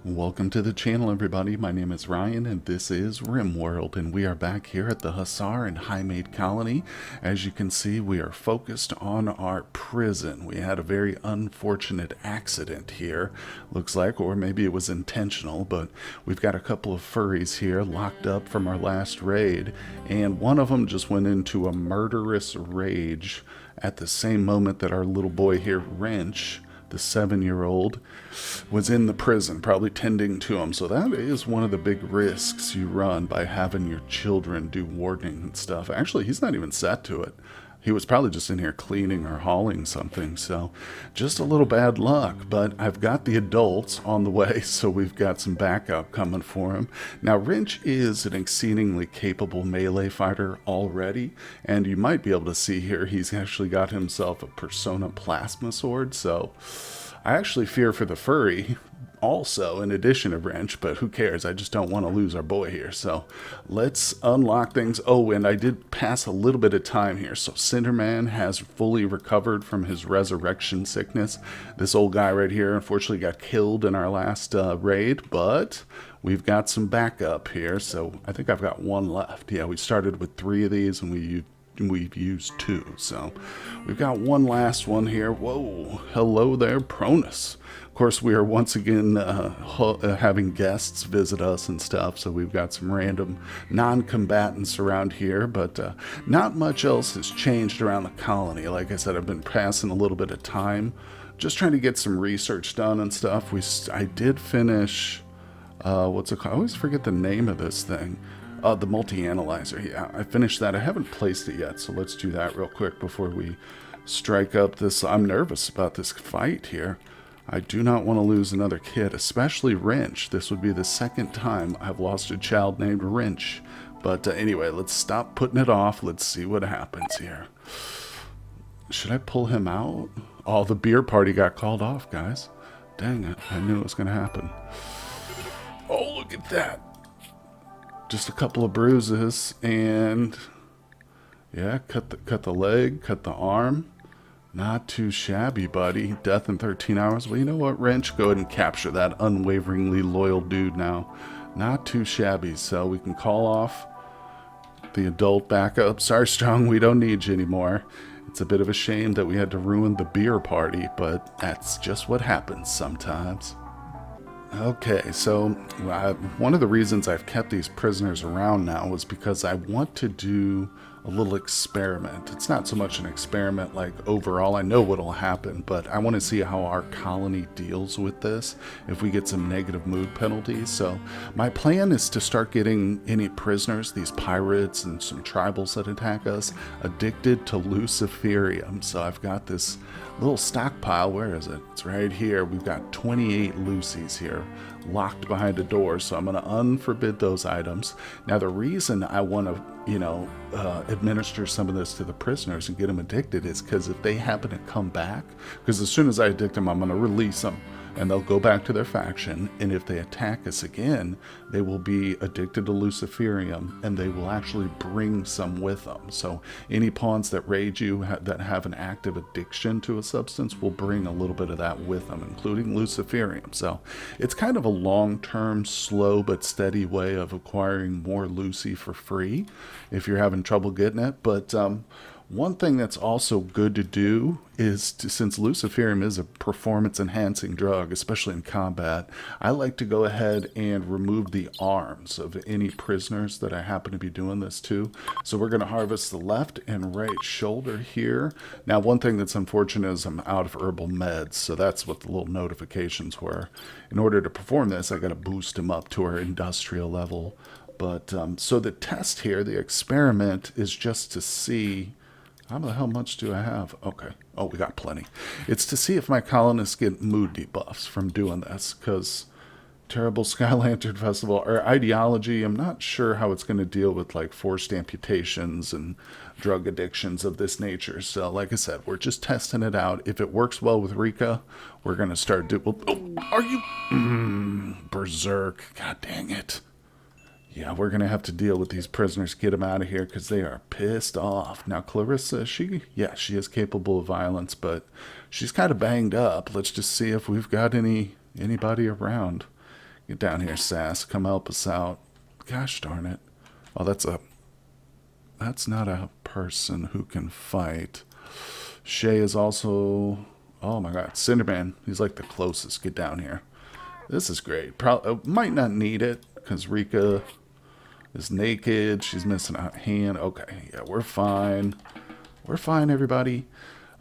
Welcome to the channel, everybody. My name is Ryan, and this is RimWorld, and we are back here at the Hussar and Highmate colony. As you can see, we are focused on our prison. We had a very unfortunate accident here, looks like, or maybe it was intentional, but we've got a couple of furries here locked up from our last raid, and one of them just went into a murderous rage at the same moment that our little boy here, Wrench, the 7-year-old, was in the prison, probably tending to him. So that is one of the big risks you run by having your children do wardening and stuff. Actually, he's not even set to it. He was probably just in here cleaning or hauling something, so just a little bad luck. But I've got the adults on the way, so we've got some backup coming for him. Now, Wrench is an exceedingly capable melee fighter already, and you might be able to see here he's actually got himself a Persona Plasma Sword, so I actually fear for the furry also, in addition to Wrench, but who cares? I just don't want to lose our boy here. So let's unlock things. Oh, and I did pass a little bit of time here. So Cinderman has fully recovered from his resurrection sickness. This old guy right here unfortunately got killed in our last raid, but we've got some backup here. So I think I've got one left. Yeah, we started with 3 of these, and we've used 2, so we've got one last one here. Whoa, hello there, Pronus. Of course, we are once again having guests visit us and stuff, so we've got some random non-combatants around here, but not much else has changed around the colony. Like I said, I've been passing a little bit of time just trying to get some research done and stuff. I did finish what's it called? I always forget the name of this thing. The multi-analyzer. Yeah, I finished that. I haven't placed it yet, so let's do that real quick before we strike up this. I'm nervous about this fight here. I do not want to lose another kid, especially Wrench. This would be the second time I've lost a child named Wrench. But anyway, let's stop putting it off. Let's see what happens here. Should I pull him out? Oh, the beer party got called off, guys. Dang it. I knew it was going to happen. Oh, look at that. Just a couple of bruises, and yeah, cut the leg, cut the arm. Not too shabby, buddy. Death in 13 hours. Well, you know what, Wrench? Go ahead and capture that unwaveringly loyal dude now. Not too shabby, so we can call off the adult backup. Sorry, Strong, we don't need you anymore. It's a bit of a shame that we had to ruin the beer party, but that's just what happens sometimes. Okay, so one of the reasons I've kept these prisoners around now was because I want to do a little experiment. It's not so much an experiment like overall, I know what'll happen, but I want to see how our colony deals with this if we get some negative mood penalties. So my plan is to start getting any prisoners, these pirates and some tribals that attack us, addicted to luciferium. So I've got this little stockpile. Where is it? It's right here. We've got 28 Lucies here locked behind a door, so I'm going to unforbid those items. Now, the reason I want to, administer some of this to the prisoners and get them addicted is because if they happen to come back, because as soon as I addict them, I'm going to release them, and they'll go back to their faction, and if they attack us again, they will be addicted to luciferium, and they will actually bring some with them. So any pawns that raid you that have an active addiction to a substance will bring a little bit of that with them, including luciferium. So it's kind of a long-term, slow but steady way of acquiring more Lucy for free if you're having trouble getting it. But one thing that's also good to do is, since luciferium is a performance-enhancing drug, especially in combat, I like to go ahead and remove the arms of any prisoners that I happen to be doing this to. So we're going to harvest the left and right shoulder here. Now, one thing that's unfortunate is I'm out of herbal meds, so that's what the little notifications were. In order to perform this, I got to boost them up to our industrial level. But so the test here, the experiment, is just to see how the hell much do I have? Okay. Oh, we got plenty. It's to see if my colonists get mood debuffs from doing this, because Terrible Sky Lantern Festival, or ideology, I'm not sure how it's going to deal with like forced amputations and drug addictions of this nature. So like I said, we're just testing it out. If it works well with Rika, we're going to start are you? Berserk. God dang it. Yeah, we're going to have to deal with these prisoners, get them out of here, because they are pissed off. Now, Clarissa, she is capable of violence, but she's kind of banged up. Let's just see if we've got anybody around. Get down here, Sass. Come help us out. Gosh darn it. Oh, that's not a person who can fight. Shay is also... Oh my god, Cinderman. He's like the closest. Get down here. This is great. Probably might not need it because Rika is naked. She's missing a hand. Okay, yeah, we're fine. We're fine, everybody.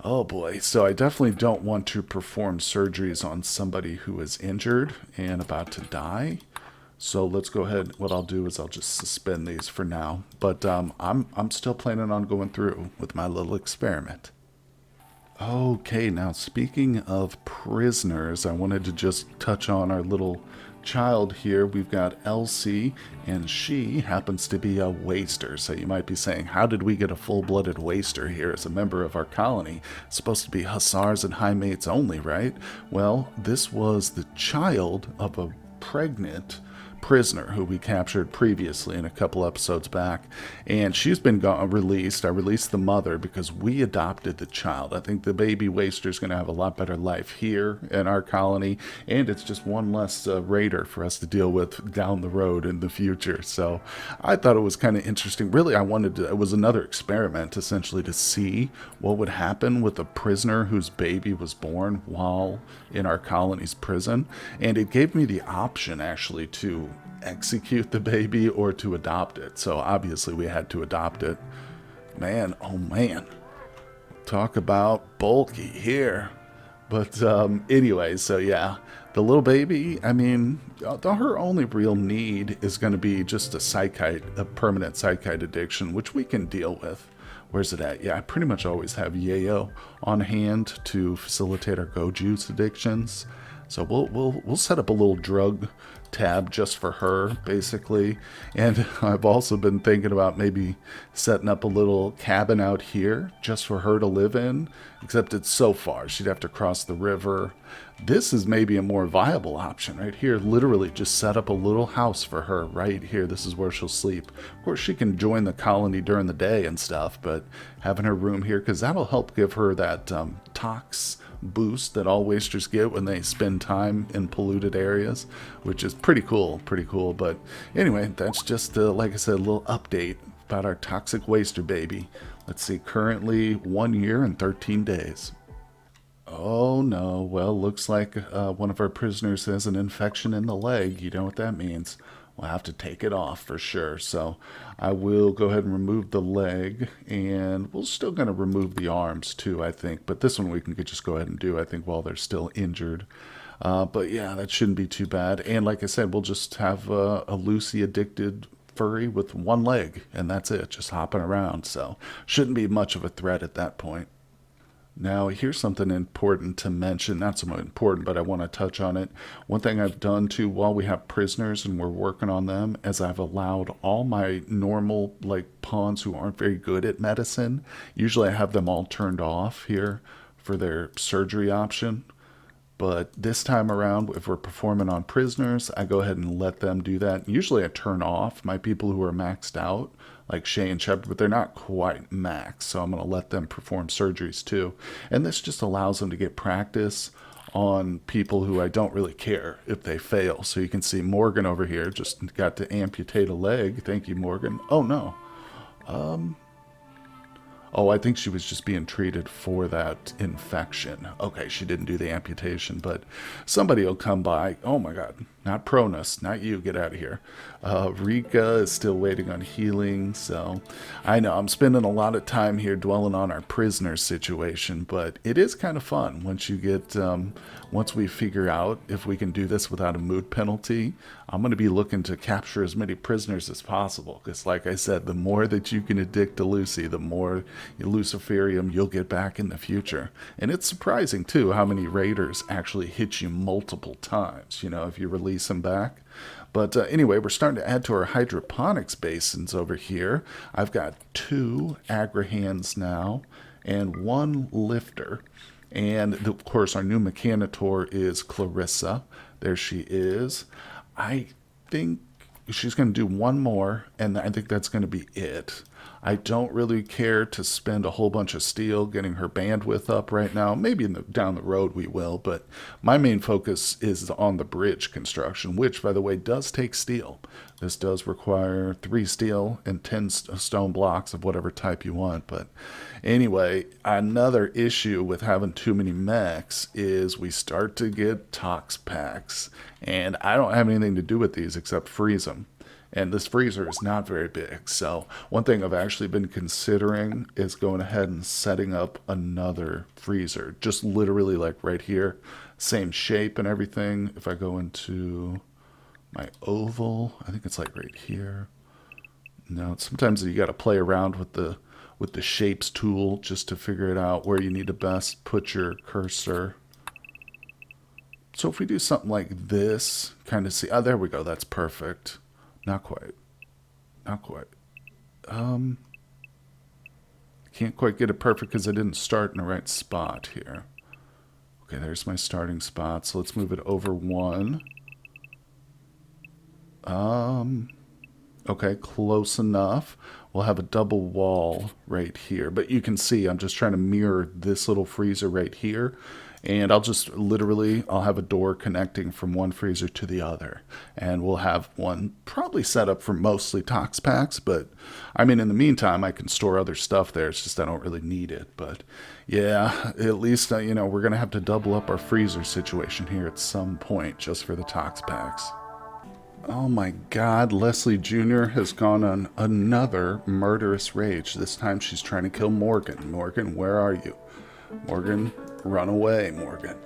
Oh boy, so I definitely don't want to perform surgeries on somebody who is injured and about to die. So let's go ahead. What I'll do is I'll just suspend these for now. But I'm still planning on going through with my little experiment. Okay, now speaking of prisoners, I wanted to just touch on our little child here. We've got Elsie, and she happens to be a waster. So you might be saying, how did we get a full-blooded waster here as a member of our colony? It's supposed to be Hussars and Highmates only, right? Well, this was the child of a pregnant prisoner who we captured previously in a couple episodes back, and she's been released. I released the mother because we adopted the child. I think the baby waster is going to have a lot better life here in our colony, and it's just one less raider for us to deal with down the road in the future. So I thought it was kind of interesting. Really, I wanted to, it was another experiment essentially to see what would happen with a prisoner whose baby was born while in our colony's prison, and it gave me the option actually to execute the baby or to adopt it. So obviously we had to adopt it. Man, oh man, talk about bulky here. But anyway, so yeah, the little baby, I mean, her only real need is going to be just a permanent psychite addiction, which we can deal with. Where's it at? Yeah, I pretty much always have Yayo on hand to facilitate our go juice addictions. So we'll set up a little drug tab just for her, basically. And I've also been thinking about maybe setting up a little cabin out here just for her to live in, except it's so far. She'd have to cross the river. This is maybe a more viable option right here. Literally just set up a little house for her right here. This is where she'll sleep. Of course, she can join the colony during the day and stuff, but having her room here, because that'll help give her that tox boost that all wasters get when they spend time in polluted areas, which is pretty cool. But anyway, that's just like I said, a little update about our toxic waster baby. Let's see, currently 1 year and 13 days. Oh no, well, looks like one of our prisoners has an infection in the leg. You know what that means. We'll have to take it off for sure. So I will go ahead and remove the leg, and we're still going to remove the arms too, I think. But this one we can just go ahead and do, I think, while they're still injured. But yeah, that shouldn't be too bad. And like I said, we'll just have a Lucy addicted furry with one leg, and that's it, just hopping around. So shouldn't be much of a threat at that point. Now, here's something important to mention. Not so much important, but I want to touch on it. One thing I've done, too, while we have prisoners and we're working on them, is I've allowed all my normal, pawns who aren't very good at medicine, usually I have them all turned off here for their surgery option. But this time around, if we're performing on prisoners, I go ahead and let them do that. Usually I turn off my people who are maxed out, like Shay and Shepard, but they're not quite max, so I'm going to let them perform surgeries too. And this just allows them to get practice on people who I don't really care if they fail. So you can see Morgan over here just got to amputate a leg. Thank you, Morgan. Oh, no. Oh, I think she was just being treated for that infection. Okay, she didn't do the amputation, but somebody will come by. Oh my God, not Pronus, not you, get out of here. Rika is still waiting on healing, so I know I'm spending a lot of time here dwelling on our prisoner situation, but it is kind of fun once you get, once we figure out if we can do this without a mood penalty. I'm going to be looking to capture as many prisoners as possible, because like I said, the more that you can addict to Lucy, the more Luciferium you'll get back in the future. And it's surprising, too, how many raiders actually hit you multiple times, you know, if you release them back. But anyway, we're starting to add to our hydroponics basins over here. I've got 2 Agrahans now and 1 lifter. And, of course, our new Mechanitor is Clarissa. There she is. I think she's going to do 1 more, and I think that's going to be it. I don't really care to spend a whole bunch of steel getting her bandwidth up right now. Maybe down the road we will, but my main focus is on the bridge construction, which, by the way, does take steel. This does require 3 steel and 10 stone blocks of whatever type you want. But anyway, another issue with having too many mechs is we start to get tox packs. And I don't have anything to do with these except freeze them. And this freezer is not very big. So one thing I've actually been considering is going ahead and setting up another freezer. Just literally like right here. Same shape and everything. If I go into my oval, I think it's like right here. No, sometimes you got to play around with the shapes tool just to figure it out where you need to best put your cursor. So if we do something like this, kind of see, oh, there we go, that's perfect. Not quite. Not quite. Can't quite get it perfect because I didn't start in the right spot here. Okay, there's my starting spot. So let's move it over 1. Okay, close enough. We'll have a double wall right here. But you can see I'm just trying to mirror this little freezer right here. And I'll just literally, I'll have a door connecting from one freezer to the other. And we'll have one probably set up for mostly tox packs. But, I mean, in the meantime, I can store other stuff there. It's just I don't really need it. But, yeah, at least, you know, we're going to have to double up our freezer situation here at some point just for the tox packs. Oh my God, Leslie Jr. has gone on another murderous rage. This time she's trying to kill Morgan. Morgan, where are you? Morgan, run away, Morgan.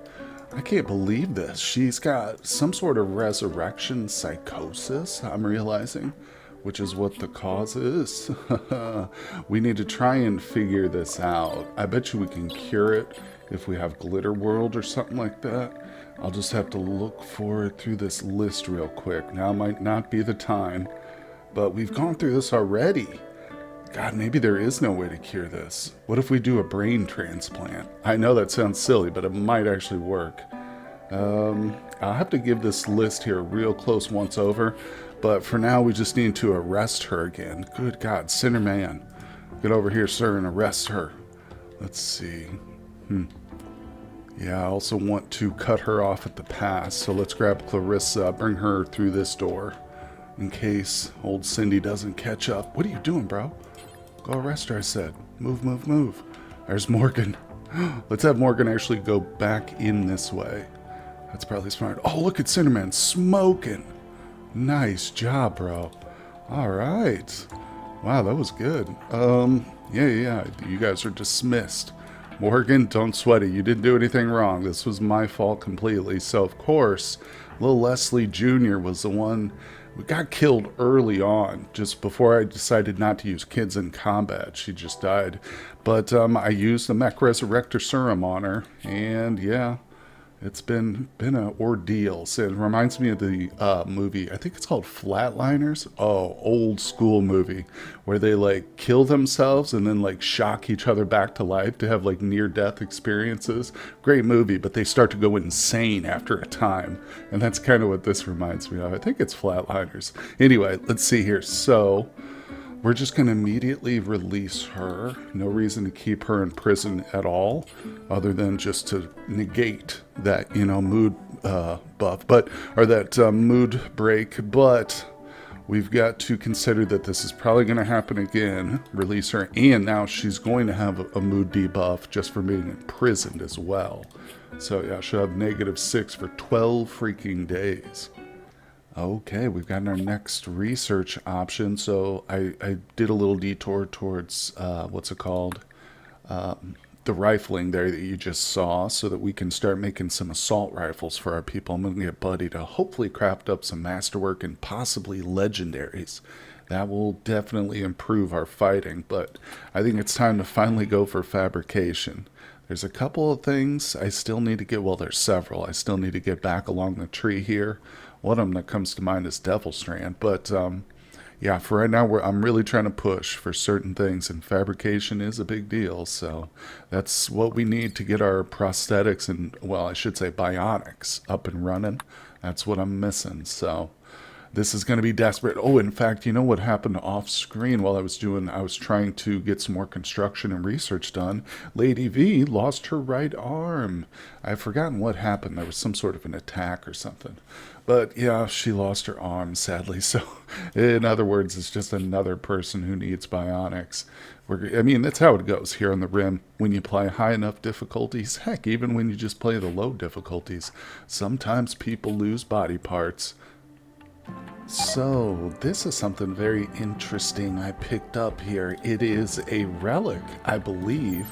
I can't believe this. She's got some sort of resurrection psychosis, I'm realizing, which is what the cause is. We need to try and figure this out. I bet you we can cure it if we have Glitter World or something like that. I'll just have to look for it through this list real quick. Now might not be the time, but we've gone through this already. God, maybe there is no way to cure this. What if we do a brain transplant? I know that sounds silly, but it might actually work. I'll have to give this list here a real close once over, but for now we just need to arrest her again. Good God, Sinner Man. Get over here, sir, and arrest her. Let's see. Yeah, I also want to cut her off at the pass, so let's grab Clarissa, bring her through this door, in case old Cindy doesn't catch up. What are you doing, bro? Go arrest her, I said. Move, move, move. There's Morgan. Let's have Morgan actually go back in this way. That's probably smart. Oh, look at Cinderman smoking. Nice job, bro. All right. Wow, that was good. Yeah, you guys are dismissed. Morgan, don't sweat it. You didn't do anything wrong. This was my fault completely. So, of course, little Leslie Jr. was the one who got killed early on, just before I decided not to use kids in combat. She just died. But I used the Mech Resurrector Serum on her, and yeah, it's been an ordeal. So it reminds me of the movie, I think it's called Flatliners. Oh, old school movie where they like kill themselves and then like shock each other back to life to have like near-death experiences. Great movie, but they start to go insane after a time. And that's kind of what this reminds me of. I think it's Flatliners. Anyway, let's see here. So we're just going to immediately release her. No reason to keep her in prison at all, other than just to negate that, you know, mood buff, or that mood break. But we've got to consider that this is probably going to happen again. Release her, and now she's going to have a mood debuff just for being imprisoned as well. So yeah, she'll have -6 for 12 freaking days. Okay, we've got our next research option. So I did a little detour towards, what's it called? The rifling there that you just saw, so that we can start making some assault rifles for our people. I'm going to get Buddy to hopefully craft up some masterwork and possibly legendaries. That will definitely improve our fighting, but I think it's time to finally go for fabrication. There's a couple of things I still need to get, well, there's several. I still need to get back along the tree here. One of them that comes to mind is Devil Strand, but yeah, for right now, I'm really trying to push for certain things, and fabrication is a big deal, so that's what we need to get our prosthetics and, well, I should say bionics up and running. That's what I'm missing, so This is going to be desperate. Oh, in fact, you know what happened off screen while I was trying to get some more construction and research done. Lady V lost her right arm. I've forgotten what happened. There was some sort of an attack or something. But yeah, she lost her arm, sadly. So, in other words, it's just another person who needs bionics. I mean, that's how it goes here on the Rim. When you play high enough difficulties, heck, even when you just play the low difficulties, sometimes people lose body parts. So, this is something very interesting I picked up here. It is a relic, I believe.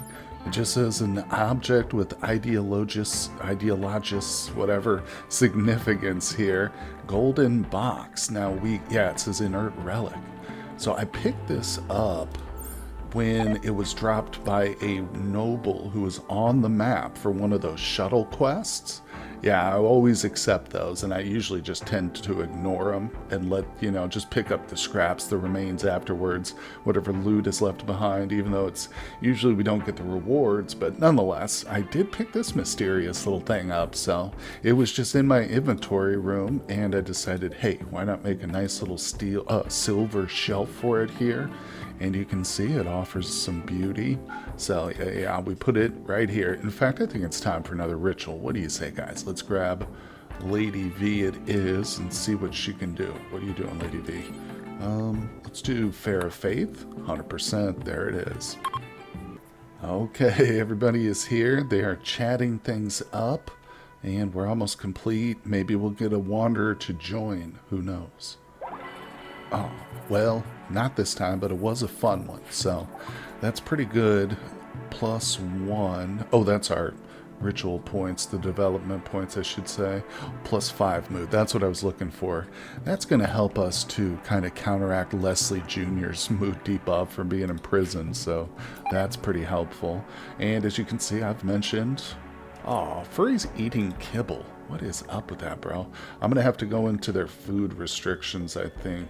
It just says an object with ideologous, whatever, significance here. Golden box. Now, it says inert relic. So, I picked this up when it was dropped by a noble who was on the map for one of those shuttle quests. Yeah, I always accept those, and I usually just tend to ignore them and let, just pick up the scraps, the remains afterwards, whatever loot is left behind, even though it's usually we don't get the rewards. But nonetheless, I did pick this mysterious little thing up, so it was just in my inventory room, and I decided, hey, why not make a nice little silver shelf for it here? And you can see it offers some beauty. So yeah, we put it right here. In fact, I think it's time for another ritual. What do you say, guys? Let's grab Lady V it is and see what she can do. What are you doing, Lady V? Let's do Fair of Faith. 100%. There it is. Okay, everybody is here. They are chatting things up. And we're almost complete. Maybe we'll get a wanderer to join. Who knows? Oh, well, not this time, but it was a fun one. So that's pretty good. +1. Oh, that's our ritual points, the development points, I should say. +5 mood. That's what I was looking for. That's going to help us to kind of counteract Leslie Jr.'s mood debuff from being in prison. So that's pretty helpful. And as you can see, I've mentioned, Furry's eating kibble. What is up with that, bro? I'm going to have to go into their food restrictions, I think.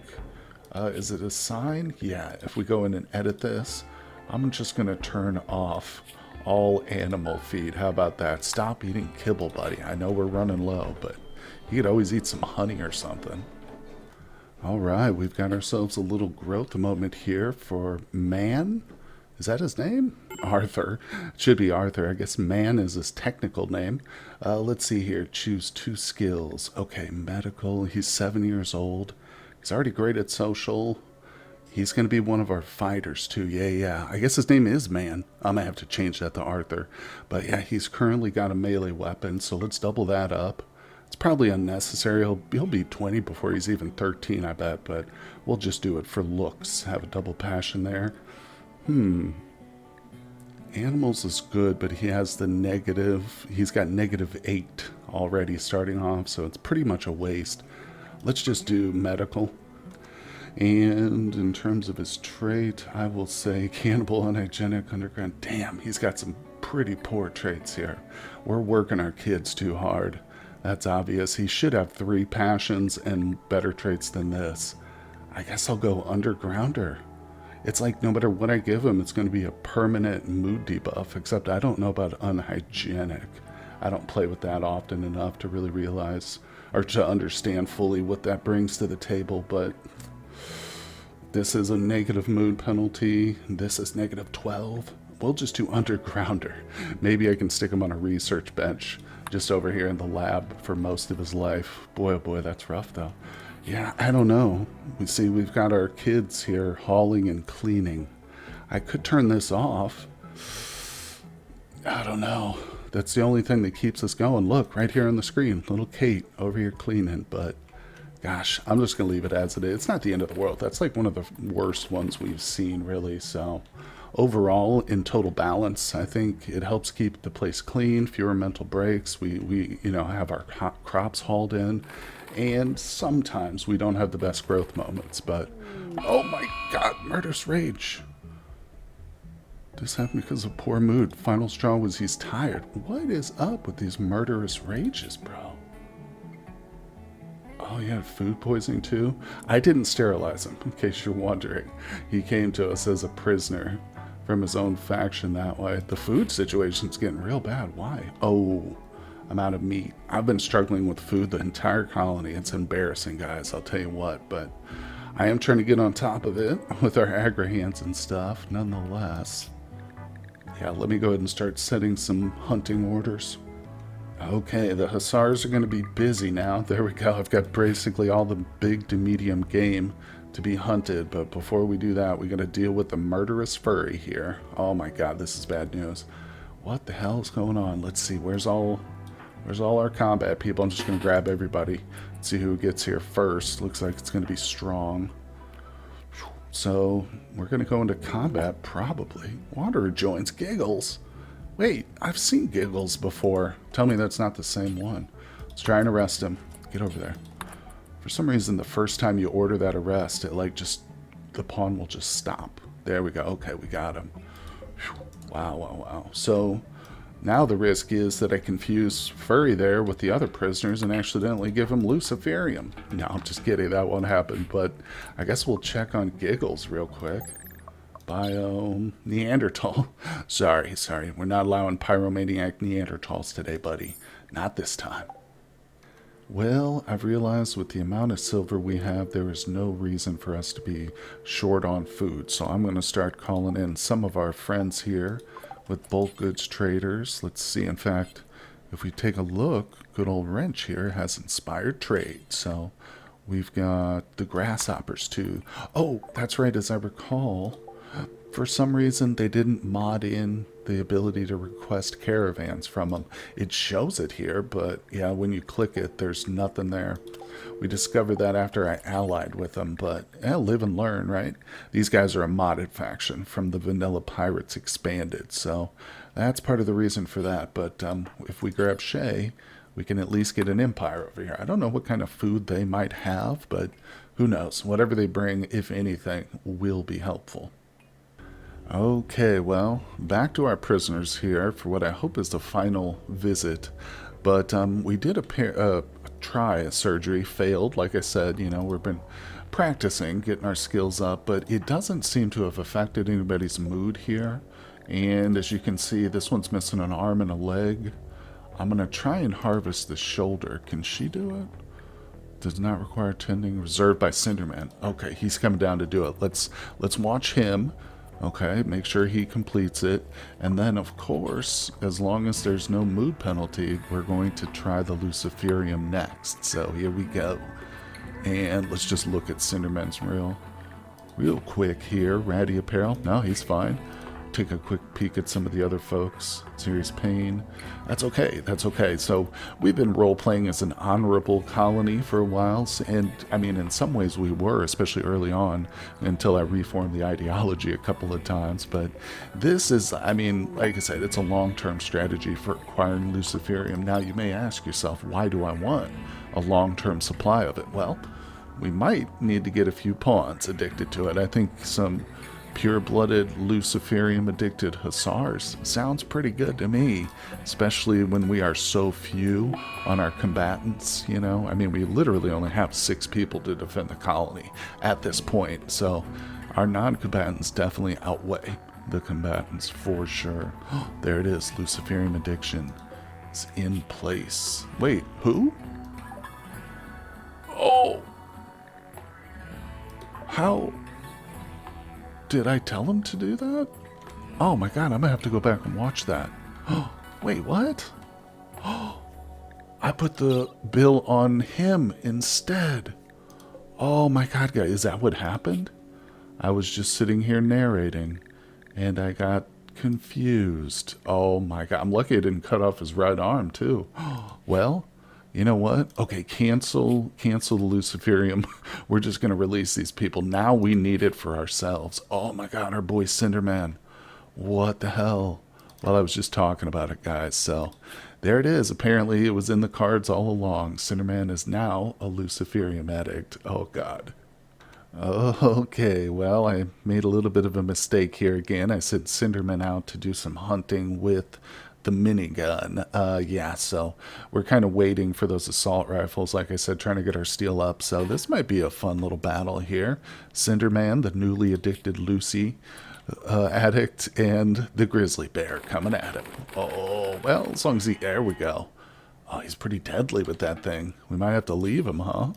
Is it a sign? Yeah, if we go in and edit this, I'm just going to turn off all animal feed. How about that? Stop eating kibble, buddy. I know we're running low, but you could always eat some honey or something. All right, we've got ourselves a little growth moment here for Man. Is that his name? Arthur. It should be Arthur. I guess Man is his technical name. Let's see here. Choose 2 skills. Okay, medical. He's 7 years old. He's already great at social. He's going to be one of our fighters, too. Yeah. I guess his name is Man. I'm going to have to change that to Arthur. But yeah, he's currently got a melee weapon, so let's double that up. It's probably unnecessary. He'll be 20 before he's even 13, I bet. But we'll just do it for looks. Have a double passion there. Animals is good, but he has the negative. He's got -8 already starting off, so it's pretty much a waste. Let's just do medical. And in terms of his trait, I will say cannibal, unhygienic, underground. Damn, he's got some pretty poor traits here. We're working our kids too hard. That's obvious. He should have 3 passions and better traits than this. I guess I'll go undergrounder. It's like no matter what I give him, it's going to be a permanent mood debuff, except I don't know about unhygienic. I don't play with that often enough to really realize or to understand fully what that brings to the table, but this is a negative mood penalty. This is -12. We'll just do undergrounder. Maybe I can stick him on a research bench just over here in the lab for most of his life. Boy, oh boy, that's rough though. Yeah, I don't know. We see we've got our kids here hauling and cleaning. I could turn this off. I don't know. That's the only thing that keeps us going. Look, right here on the screen, little Kate over here cleaning. But gosh, I'm just going to leave it as it is. It's not the end of the world. That's like one of the worst ones we've seen, really. So overall, in total balance, I think it helps keep the place clean, fewer mental breaks. We have our crops hauled in. And sometimes we don't have the best growth moments. But, oh my God, murderous rage. This happened because of poor mood. Final straw was he's tired. What is up with these murderous rages, bro? Oh, he had food poisoning too? I didn't sterilize him, in case you're wondering. He came to us as a prisoner from his own faction that way. The food situation's getting real bad. Why? Oh, I'm out of meat. I've been struggling with food the entire colony. It's embarrassing, guys, I'll tell you what, but I am trying to get on top of it with our agri-hands and stuff, nonetheless. Yeah, let me go ahead and start setting some hunting orders. Okay, the Hussars are going to be busy now. There we go. I've got basically all the big to medium game to be hunted, but before we do that, we got to deal with the murderous furry here. Oh my god, this is bad news. What the hell is going on? Let's see, where's all our combat people? I'm just going to grab everybody. See who gets here first. Looks like it's going to be strong. So, we're going to go into combat, probably. Water joins Giggles. Wait, I've seen Giggles before. Tell me that's not the same one. Let's try and arrest him. Get over there. For some reason, the first time you order that arrest, it like just, the pawn will just stop. There we go. Okay, we got him. Wow, wow, wow. So, now the risk is that I confuse Furry there with the other prisoners and accidentally give him Luciferium. No, I'm just kidding. That won't happen. But I guess we'll check on Giggles real quick. Biome Neanderthal. Sorry. We're not allowing pyromaniac Neanderthals today, buddy. Not this time. Well, I've realized with the amount of silver we have, there is no reason for us to be short on food. So I'm going to start calling in some of our friends here with bulk goods traders. Let's see, in fact, if we take a look, good old Wrench here has inspired trade. So we've got the grasshoppers too. Oh, that's right, as I recall, for some reason they didn't mod in the ability to request caravans from them. It shows it here, but yeah, when you click it, there's nothing there. We discovered that after I allied with them, but yeah, live and learn, right? These guys are a modded faction from the Vanilla Pirates Expanded, so that's part of the reason for that. But if we grab Shay, we can at least get an empire over here. I don't know what kind of food they might have, but who knows? Whatever they bring, if anything, will be helpful. Okay, well, back to our prisoners here for what I hope is the final visit. But we did try a surgery, failed. Like I said, you know, we've been practicing, getting our skills up, but it doesn't seem to have affected anybody's mood here. And as you can see, this one's missing an arm and a leg. I'm going to try and harvest the shoulder. Can she do it? Does not require tending. Reserved by Cinderman. Okay, he's coming down to do it. Let's watch him. Okay, make sure he completes it. And then, of course, as long as there's no mood penalty, we're going to try the Luciferium next. So here we go. And let's just look at Cinderman's real quick here. Ratty Apparel. No, he's fine. Take a quick peek at some of the other folks. Serious Pain. That's okay. That's okay. So we've been role-playing as an honorable colony for a while. And, I mean, in some ways we were, especially early on, until I reformed the ideology a couple of times. But this is, I mean, like I said, it's a long-term strategy for acquiring Luciferium. Now, you may ask yourself, why do I want a long-term supply of it? Well, we might need to get a few pawns addicted to it. I think some pure-blooded Luciferium-addicted Hussars sounds pretty good to me, especially when we are so few on our combatants, you know? I mean, we literally only have 6 people to defend the colony at this point, so our non-combatants definitely outweigh the combatants for sure. There it is, Luciferium addiction is in place. Wait, who? Oh! How? Did I tell him to do that? Oh my god, I'm gonna have to go back and watch that. Wait, what? I put the bill on him instead. Oh my god, guys, is that what happened? I was just sitting here narrating, and I got confused. Oh my god, I'm lucky I didn't cut off his right arm, too. Well, you know what? Okay, cancel the Luciferium. We're just going to release these people. Now we need it for ourselves. Oh my god, our boy Cinderman. What the hell? Well, I was just talking about it, guys. So, there it is. Apparently, it was in the cards all along. Cinderman is now a Luciferium addict. Oh god. Okay, well, I made a little bit of a mistake here again. I sent Cinderman out to do some hunting with the minigun. Yeah, so we're kind of waiting for those assault rifles, like I said, trying to get our steel up. So this might be a fun little battle here. Cinderman, the newly addicted Lucy addict, and the grizzly bear coming at him. Oh, well, as long as he... There we go. Oh, he's pretty deadly with that thing. We might have to leave him, huh?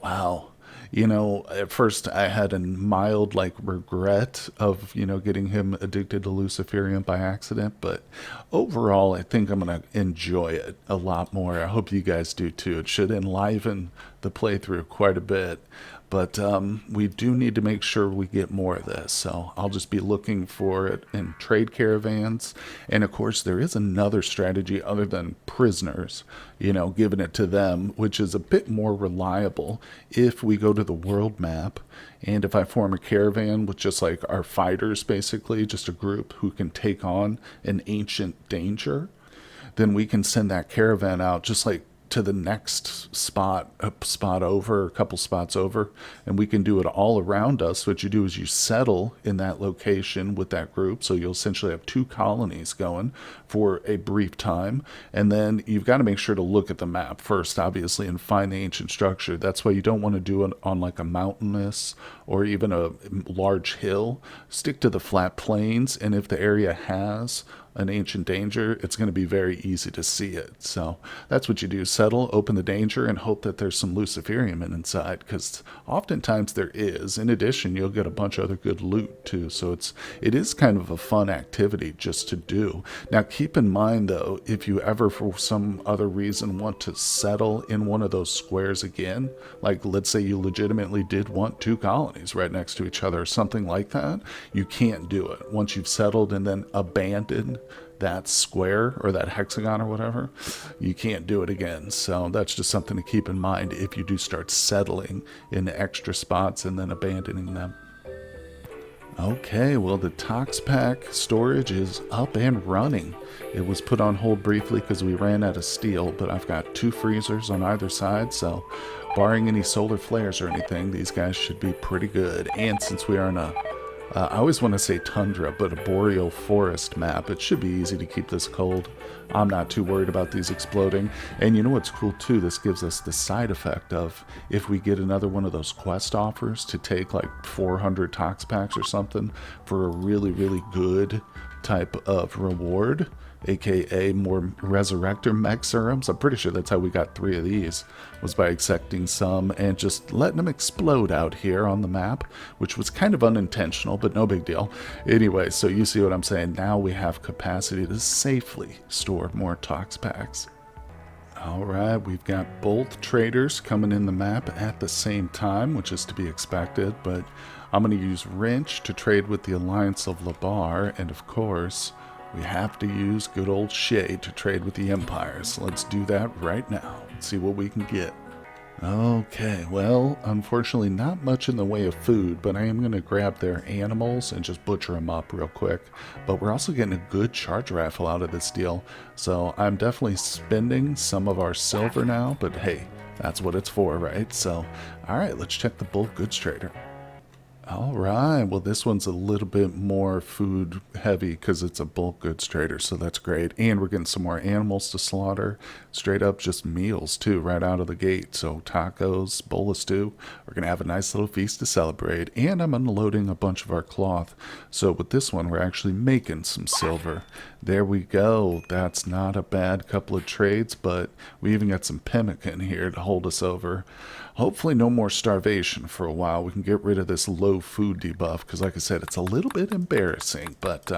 Wow. You know, at first I had a mild like regret of, getting him addicted to Luciferium by accident, but overall I think I'm going to enjoy it a lot more. I hope you guys do too. It should enliven the playthrough quite a bit. But we do need to make sure we get more of this. So I'll just be looking for it in trade caravans. And of course, there is another strategy other than prisoners, giving it to them, which is a bit more reliable if we go to the world map. And if I form a caravan with just like our fighters, basically, just a group who can take on an ancient danger, then we can send that caravan out just like to the next spot, a spot over, a couple spots over, and we can do it all around us. What you do is you settle in that location with that group, so you'll essentially have two colonies going for a brief time, and then you've got to make sure to look at the map first, obviously, and find the ancient structure. That's why you don't want to do it on like a mountainous or even a large hill. Stick to the flat plains, and if the area has an ancient danger, it's going to be very easy to see it. So that's what you do. Settle, open the danger, and hope that there's some Luciferium inside, because oftentimes there is. In addition, you'll get a bunch of other good loot too. So it is kind of a fun activity just to do. Now keep in mind though, if you ever for some other reason want to settle in one of those squares again, like let's say you legitimately did want two colonies right next to each other or something like that, you can't do it. Once you've settled and then abandoned that square or that hexagon or whatever, you can't do it again. So that's just something to keep in mind if you do start settling in extra spots and then abandoning them. Okay, well, the Tox Pack storage is up and running. It was put on hold briefly because we ran out of steel, but I've got two freezers on either side, so barring any solar flares or anything, these guys should be pretty good. And since we are in a I always want to say tundra, but a boreal forest map, it should be easy to keep this cold. I'm not too worried about these exploding. And you know what's cool too? This gives us the side effect of if we get another one of those quest offers to take like 400 Tox Packs or something for a really, really good type of reward, aka more resurrector mech serums. I'm pretty sure that's how we got 3 of these, was by accepting some and just letting them explode out here on the map, which was kind of unintentional, but no big deal. Anyway, so you see what I'm saying. Now we have capacity to safely store more Tox Packs. Alright, we've got both traders coming in the map at the same time, which is to be expected, but I'm going to use Wrench to trade with the Alliance of Labar, and of course, we have to use good old Shade to trade with the Empire, so let's do that right now. See what we can get. Okay, well, unfortunately not much in the way of food, but I am going to grab their animals and just butcher them up real quick. But we're also getting a good charge raffle out of this deal, so I'm definitely spending some of our silver now, but hey, that's what it's for, right? So, alright, let's check the bulk goods trader. Alright, well this one's a little bit more food heavy because it's a bulk goods trader, so that's great. And we're getting some more animals to slaughter. Straight up just meals too, right out of the gate. So tacos, bowl of stew. We're going to have a nice little feast to celebrate. And I'm unloading a bunch of our cloth. So with this one, we're actually making some silver. There we go. That's not a bad couple of trades, but we even got some pemmican here to hold us over. Hopefully no more starvation for a while. We can get rid of this low food debuff because, like I said, it's a little bit embarrassing. But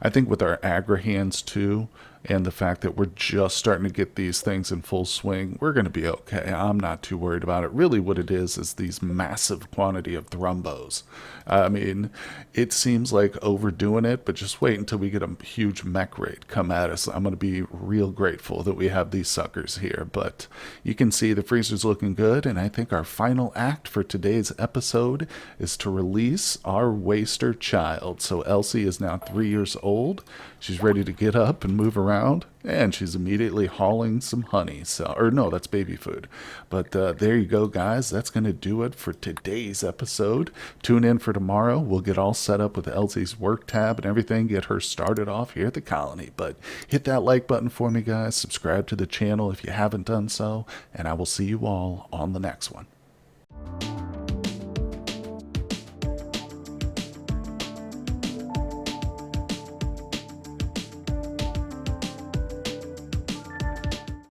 I think with our aggro hands too, and the fact that we're just starting to get these things in full swing, we're going to be okay. I'm not too worried about it. Really what it is these massive quantity of thrumbos. I mean, it seems like overdoing it, but just wait until we get a huge mech raid come at us. I'm going to be real grateful that we have these suckers here. But you can see the freezer's looking good, and I think our final act for today's episode is to release our waster child. So Elsie is now 3 years old. She's ready to get up and move around, and she's immediately hauling some honey. So, or no, that's baby food. But there you go, guys. That's going to do it for today's episode. Tune in for tomorrow. We'll get all set up with Elsie's work tab and everything, get her started off here at the colony. But hit that like button for me, guys. Subscribe to the channel if you haven't done so, and I will see you all on the next one.